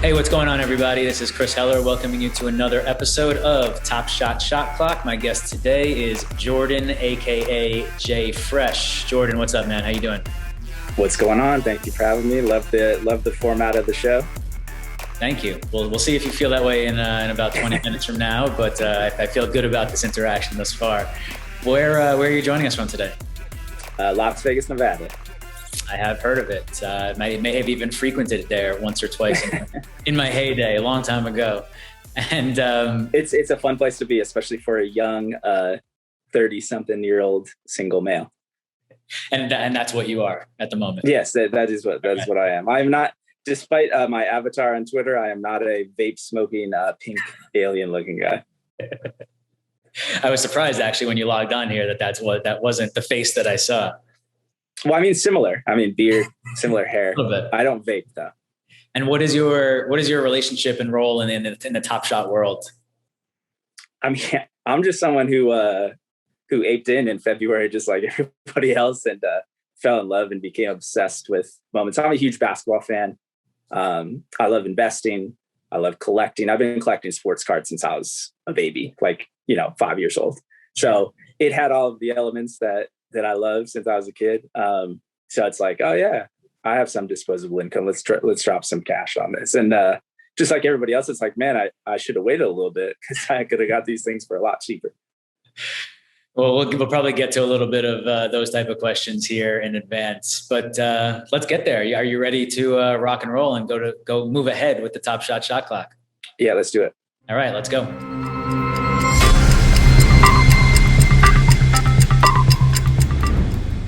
Hey, what's going on, everybody? This is Chris Heller welcoming you to another episode of Top Shot Shot Clock. My guest today is Jordan AKA JFresh. Jordan, what's up, man? How you doing? What's going on? Thank you for having me. Love the format of the show. Thank you. We'll see if you feel that way in about 20 minutes from now, but I feel good about this interaction thus far. Where are you joining us from today? Las Vegas, Nevada. I have heard of it. May have even frequented it there once or twice in my heyday, a long time ago. And it's a fun place to be, especially for a young 30-something-year-old single male. And that's what you are at the moment. Yes, that is what I am. I'm not, despite my avatar on Twitter, I am not a vape smoking pink alien looking guy. I was surprised actually when you logged on here that wasn't the face that I saw. Well, I mean, similar. I mean, beard, similar hair. A little bit. I don't vape though. And what is your relationship and role in the Top Shot world? I mean, I'm just someone who aped in February, just like everybody else, and fell in love and became obsessed with moments. I'm a huge basketball fan. I love investing. I love collecting. I've been collecting sports cards since I was a baby, 5 years old. So it had all of the elements that I love since I was a kid. So it's like, oh yeah, I have some disposable income. Let's drop some cash on this. And just like everybody else, it's like, man, I should have waited a little bit because I could have got these things for a lot cheaper. Well, we'll probably get to a little bit of those type of questions here in advance, but let's get there. Are you ready to rock and roll and go move ahead with the Top Shot Shot Clock? Yeah, let's do it. All right, let's go.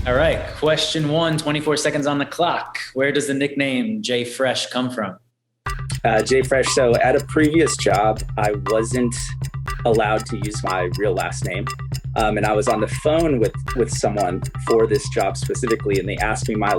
All right, question 1, 24 seconds on the clock. Where does the nickname JFresh come from? JFresh. So at a previous job, I wasn't allowed to use my real last name. And I was on the phone with someone for this job specifically, and they asked me my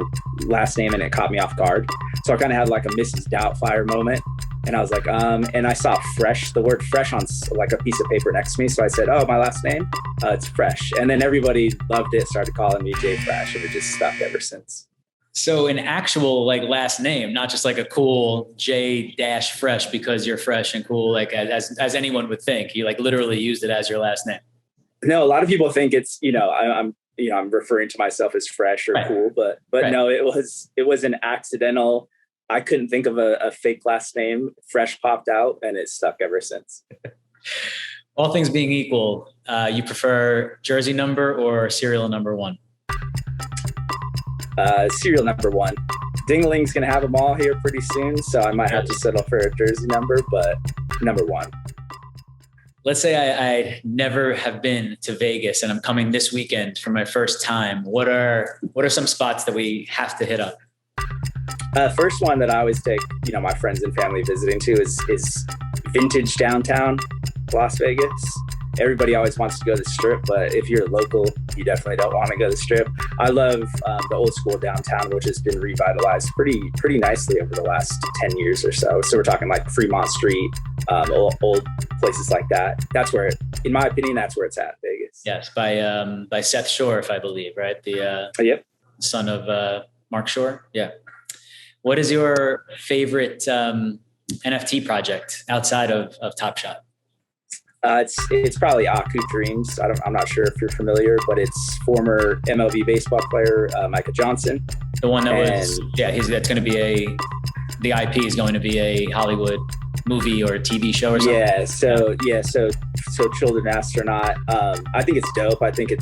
last name and it caught me off guard. So I kind of had like a Mrs. Doubtfire moment. And I was like, and I saw fresh, the word fresh on like a piece of paper next to me. So I said, oh, my last name, it's Fresh. And then everybody loved it, started calling me JFresh, and it just stuck ever since. So an actual last name, not just like a cool J-Fresh because you're fresh and cool, as anyone would think. You literally used it as your last name. No, a lot of people think it's, I'm referring to myself as fresh or cool, but right. No, it was an accidental. I couldn't think of a fake last name. Fresh popped out and it stuck ever since. All things being equal, you prefer jersey number or serial number 1? Serial number 1. Dingling's going to have them all here pretty soon, so I might have to settle for a jersey number, but number 1. Let's say I never have been to Vegas and I'm coming this weekend for my first time. What are some spots that we have to hit up? First one that I always take, my friends and family visiting to is vintage downtown Las Vegas. Everybody always wants to go to the Strip, but if you're local, you definitely don't want to go to the Strip. I love the old school downtown, which has been revitalized pretty nicely over the last 10 years or so. So we're talking like Fremont Street, old places like that. That's where, in my opinion, that's where it's at, Vegas. Yes, by Seth Shore, if I believe, right? The yep. Son of Mark Shore. Yeah. What is your favorite NFT project outside of Top Shot? It's probably Aku Dreams. I'm not sure if you're familiar, but it's former MLB baseball player Micah Johnson. The one that that's going to be the IP is going to be a Hollywood movie or a TV show or something. So Children Astronaut. I think it's dope. I think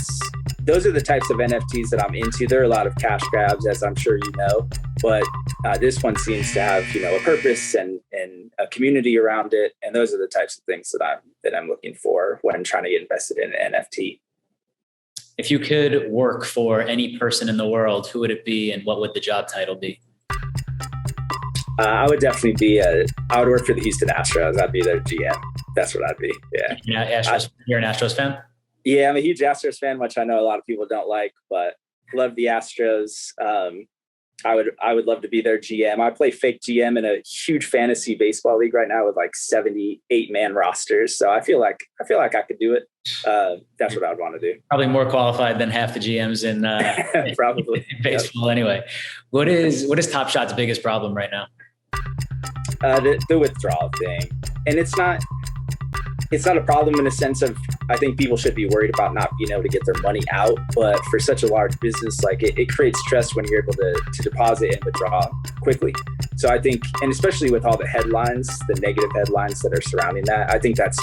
those are the types of NFTs that I'm into. There are a lot of cash grabs, as I'm sure you know, but this one seems to have a purpose and a community around it, and those are the types of things that I'm looking for when trying to get invested in an NFT. If you could work for any person in the world, who would it be, and what would the job title be? I would definitely I would work for the Houston Astros. I'd be their GM. That's what I'd be. Yeah. You're an Astros fan? Yeah, I'm a huge Astros fan, which I know a lot of people don't like, but love the Astros. I would love to be their GM. I play fake GM in a huge fantasy baseball league right now with 78 man rosters. So I feel like I could do it. That's what I would want to do. Probably more qualified than half the GMs in probably in baseball. Yep. Anyway, what is Top Shot's biggest problem right now? The withdrawal thing, and it's not a problem in the sense of, I think people should be worried about not being able to get their money out, but for such a large business, like it creates stress when you're able to deposit and withdraw quickly. So I think, and especially with all the headlines, the negative headlines that are surrounding that, I think that's,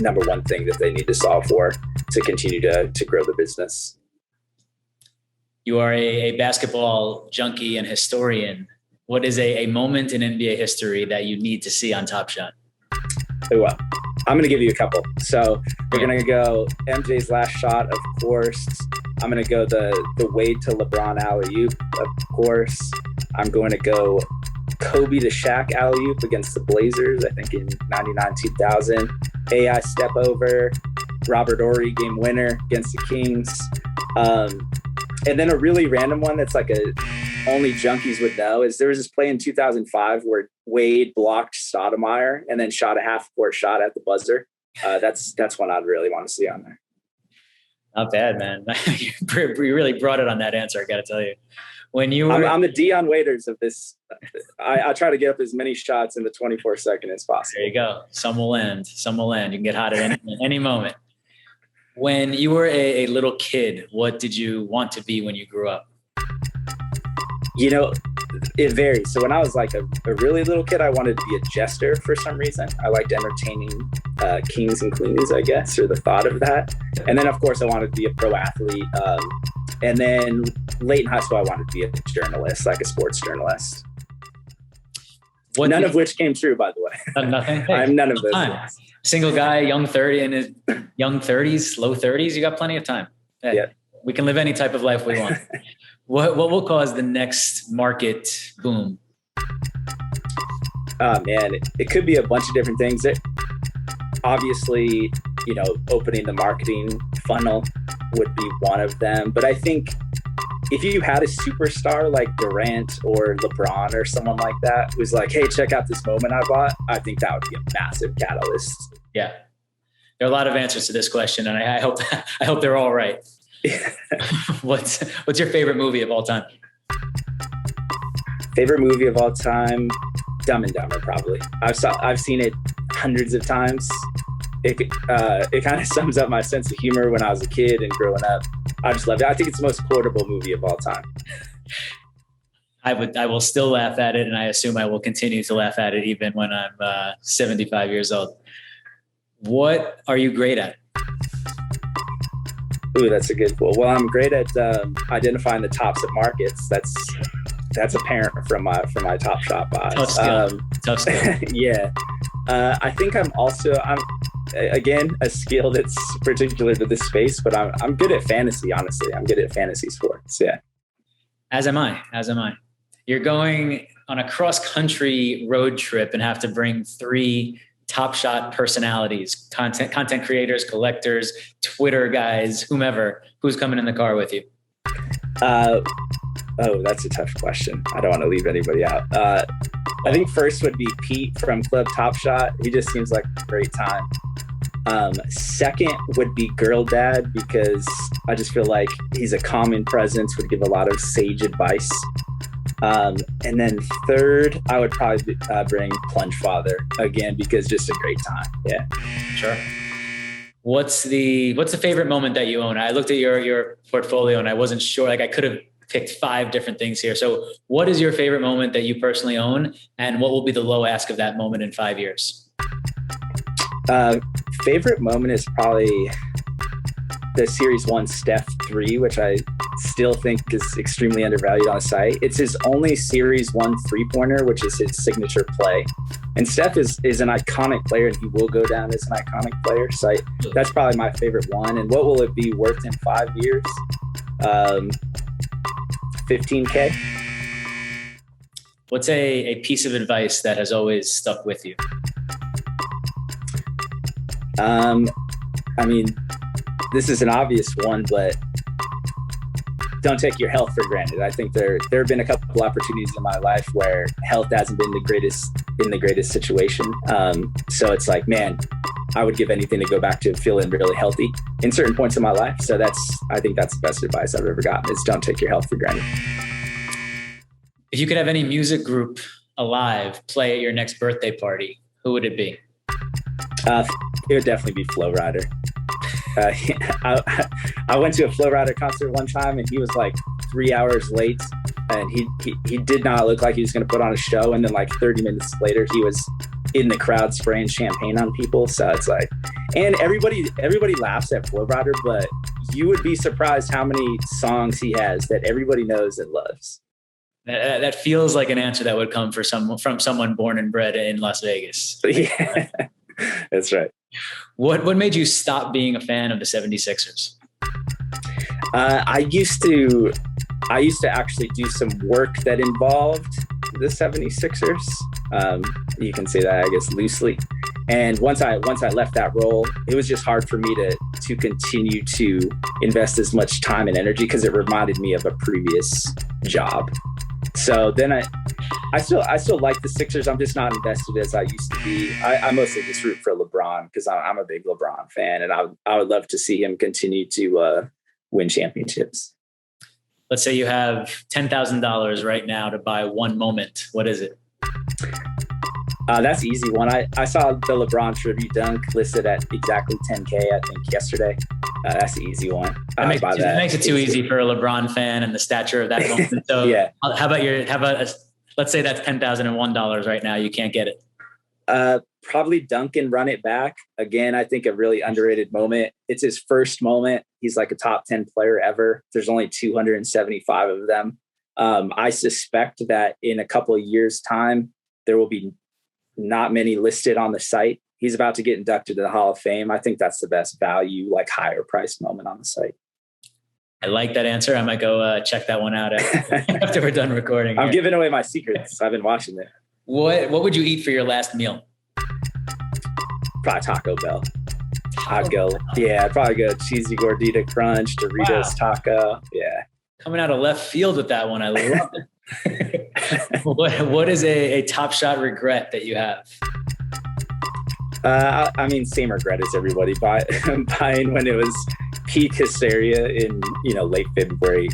number one thing that they need to solve for to continue to grow the business. You are a basketball junkie and historian. What is a moment in NBA history that you need to see on Top Shot? Well, I'm going to give you a couple. So we're going to go MJ's last shot, of course. I'm going to go the Wade to LeBron alley-oop, of course. I'm going to go Kobe to Shaq alley-oop against the Blazers, I think in 99-2000. AI step over, Robert Horry game winner against the Kings. And then a really random one that's like only junkies would know is there was this play in 2005 where Wade blocked Stoudemire and then shot a half-court shot at the buzzer. That's one I'd really want to see on there. Not bad, man. You really brought it on that answer, I got to tell you. When you were... I'm the Dion Waiters of this. I try to get up as many shots in the 24-second as possible. There you go. Some will land. You can get hot at any moment. When you were a little kid, what did you want to be when you grew up? It varies. So when I was like a really little kid, I wanted to be a jester for some reason. I liked entertaining kings and queens, I guess, or the thought of that. And then, of course, I wanted to be a pro athlete. And then late in high school, I wanted to be a journalist, like a sports journalist. None of which came true, by the way. Nothing? Hey, I'm none of those things. Single guy, young 30, in his young 30s, low 30s, you got plenty of time. Hey, yeah. We can live any type of life we want. What will cause the next market boom? Oh, man, it could be a bunch of different things. Obviously, opening the marketing funnel would be one of them. But I think if you had a superstar like Durant or LeBron or someone like that who's like, hey, check out this moment I bought, I think that would be a massive catalyst. Yeah. There are a lot of answers to this question, and I hope they're all right. What's your favorite movie of all time? Favorite movie of all time? Dumb and Dumber, probably. I've seen it hundreds of times. It kind of sums up my sense of humor when I was a kid and growing up. I just love it. I think it's the most quotable movie of all time. I will still laugh at it, and I assume I will continue to laugh at it even when I'm 75 years old. What are you great at? Ooh, that's a good one. Well, I'm great at identifying the tops of markets. That's apparent from my Top Shot buys. Tough skill. Yeah. I think I'm again a skill that's particular to this space, but I'm good at fantasy. Honestly, I'm good at fantasy sports. Yeah. As am I. You're going on a cross-country road trip and have to bring 3 Top Shot personalities, content creators, collectors, Twitter guys, whomever. Who's coming in the car with you? Oh, that's a tough question. I don't want to leave anybody out. I think first would be Pete from Club Top Shot. He just seems like a great time. Second would be Girl Dad, because I just feel like he's a common presence, would give a lot of sage advice. And then third, I would probably bring Plunge Father again, because just a great time. Yeah, sure. What's the favorite moment that you own? I looked at your portfolio and I wasn't sure. Like I could have picked 5 different things here. So what is your favorite moment that you personally own, and what will be the low ask of that moment in 5 years? Favorite moment is probably the Series 1 Steph 3, which I still think is extremely undervalued on the site. It's his only Series 1 3-pointer, which is his signature play. And Steph is an iconic player, and he will go down as an iconic player. So that's probably my favorite one. And what will it be worth in 5 years? $15K. What's a piece of advice that has always stuck with you? I mean, this is an obvious one, but don't take your health for granted. I think there have been a couple opportunities in my life where health hasn't been in the greatest situation. So it's like, man, I would give anything to go back to feeling really healthy in certain points of my life. So I think that's the best advice I've ever gotten, is don't take your health for granted. If you could have any music group alive play at your next birthday party, who would it be? It would definitely be Flow Rider. I went to a Flow Rider concert one time, and he was like 3 hours late, and he did not look like he was going to put on a show. And then like 30 minutes later, he was in the crowd spraying champagne on people. So it's like, and everybody laughs at Flow Rider, but you would be surprised how many songs he has that everybody knows and loves. That feels like an answer that would come from someone born and bred in Las Vegas. Yeah, that's right. What made you stop being a fan of the 76ers? I used to actually do some work that involved the 76ers. You can say that, I guess, loosely. And once I left that role, it was just hard for me to continue to invest as much time and energy, because it reminded me of a previous job. So then I still like the Sixers. I'm just not invested as I used to be. I mostly just root for LeBron because I'm a big LeBron fan, and I would love to see him continue to win championships. Let's say you have $10,000 right now to buy one moment. What is it? That's an easy one. I saw the LeBron tribute dunk listed at exactly 10K, I think, yesterday. That's the easy one. That makes it too easy for a LeBron fan and the stature of that moment. So yeah. Let's say that's $10,001 right now. You can't get it. Probably dunk and run it back. Again, I think a really underrated moment. It's his first moment. He's like a top 10 player ever. There's only 275 of them. I suspect that in a couple of years' time, there will be not many listed on the site. He's about to get inducted to the Hall of Fame. I think that's the best value, like higher price moment on the site. I like that answer. I might go check that one out after we're done recording. I'm giving away my secrets. I've been watching it. What would you eat for your last meal? Probably Taco Bell. I'd probably go cheesy gordita crunch, Doritos taco. Yeah. Coming out of left field with that one. I love it. What is a Top Shot regret that you have? I mean, same regret as everybody, buying when it was peak hysteria in, late February,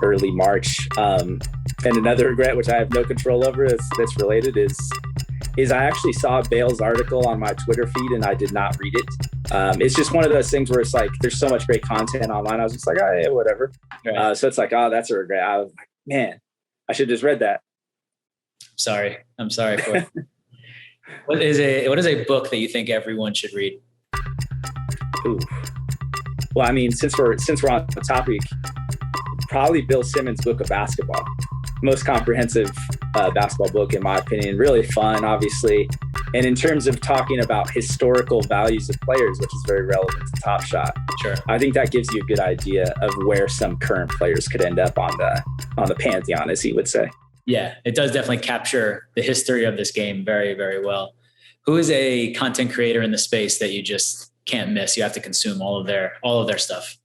early March. And another regret, which I have no control over, that's related, is I actually saw Bale's article on my Twitter feed and I did not read it. It's just one of those things where it's like, there's so much great content online. I was just like, oh, yeah, whatever. Right. So it's like, oh, that's a regret. I was like, man, I should have just read that. I'm sorry for it. What is a book that you think everyone should read? Ooh. Well, I mean, since we're on the topic, probably Bill Simmons' book of basketball. Most comprehensive basketball book, in my opinion. Really fun, obviously. And in terms of talking about historical values of players, which is very relevant to Top Shot, sure, I think that gives you a good idea of where some current players could end up on the pantheon, as he would say. Yeah, it does definitely capture the history of this game very, very well. Who is a content creator in the space that you just can't miss? You have to consume all of their stuff.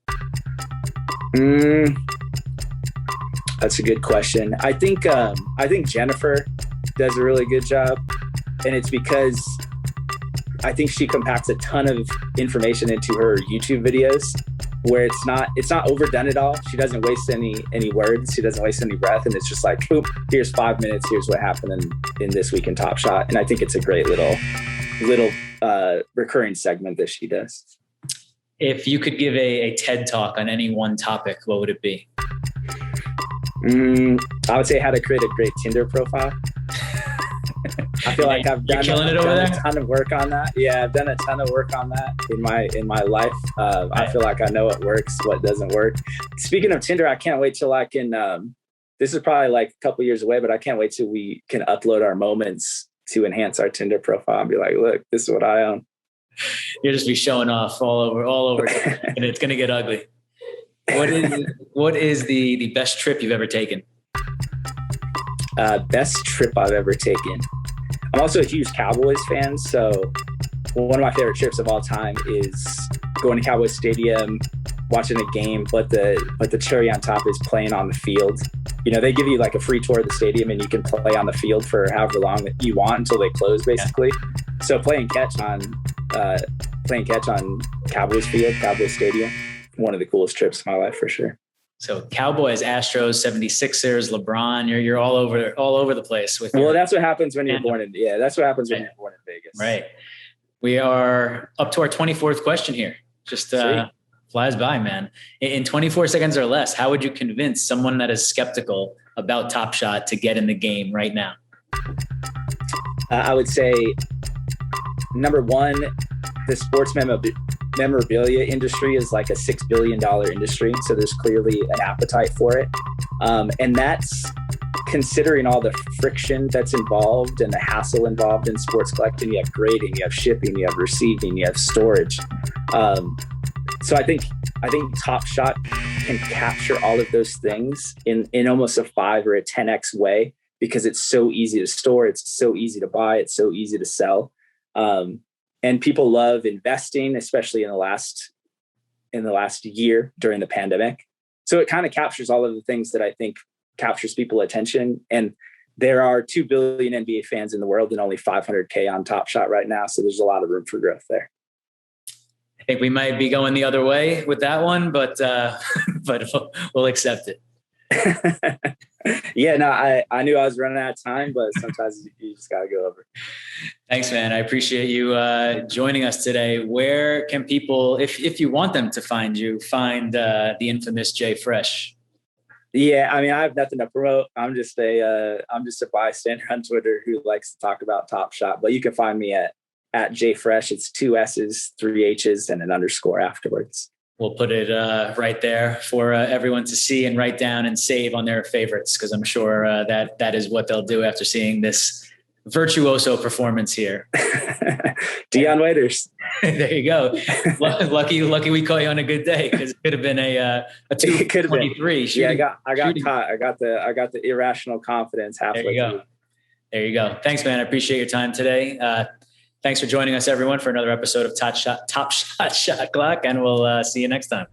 That's a good question. I think Jennifer does a really good job, and it's because I think she compacts a ton of information into her YouTube videos, where it's not overdone at all. She doesn't waste any words. She doesn't waste any breath, and it's just like, boom, here's 5 minutes. Here's what happened in this week in Top Shot, and I think it's a great little recurring segment that she does. If you could give a TED Talk on any one topic, what would it be? I would say how to create a great Tinder profile. I feel like I've done a ton of work on that. Yeah, I've done a ton of work on that in my life. I feel like I know what works, what doesn't work. Speaking of Tinder, I can't wait till I can. This is probably like a couple years away, but I can't wait till we can upload our moments to enhance our Tinder profile and be like, look, this is what I own. You'll just be showing off all over, and it's gonna get ugly. What is the best trip you've ever taken? Best trip I've ever taken. I'm also a huge Cowboys fan, so one of my favorite trips of all time is going to Cowboys Stadium, watching a game, but the cherry on top is playing on the field. They give you like a free tour of the stadium, and you can play on the field for however long you want until they close, basically. Yeah. So playing catch on Cowboys Field, Cowboys Stadium, one of the coolest trips of my life for sure. So Cowboys, Astros, 76ers, LeBron, you're all over the place with. Well, that's what happens when you're born in. Yeah, that's what happens when you're born in Vegas. Right. We are up to our 24th question here. Just flies by, man. In 24 seconds or less, how would you convince someone that is skeptical about Top Shot to get in the game right now? I would say, number one, the sports memorabilia industry is like a $6 billion industry. So there's clearly an appetite for it. And that's considering all the friction that's involved and the hassle involved in sports collecting. You have grading, you have shipping, you have receiving, you have storage. So I think Top Shot can capture all of those things in almost a 5 or a 10x way, because it's so easy to store. It's so easy to buy. It's so easy to sell. And people love investing, especially in the last year during the pandemic. So it kind of captures all of the things that I think captures people's attention. And there are 2 billion NBA fans in the world and only 500K on Top Shot right now. So there's a lot of room for growth there. I think we might be going the other way with that one, but we'll accept it. Yeah, no, I knew I was running out of time, but sometimes you just got to go over. Thanks, man. I appreciate you joining us today. Where can people, if you want them to find you, find the infamous JFresh? Yeah, I mean, I have nothing to promote. I'm just a bystander on Twitter who likes to talk about Top Shot. But you can find me at JFresh. It's 2 S's, 3 H's, and an underscore afterwards. We'll put it right there for everyone to see and write down and save on their favorites, because I'm sure that is what they'll do after seeing this virtuoso performance here. Dion Waiters. There you go. Lucky we caught you on a good day, because it could have been a 223. Yeah, I got caught. I got the irrational confidence halfway through. There you go. Thanks, man. I appreciate your time today. Thanks for joining us, everyone, for another episode of Top Shot Shot Clock, and we'll see you next time.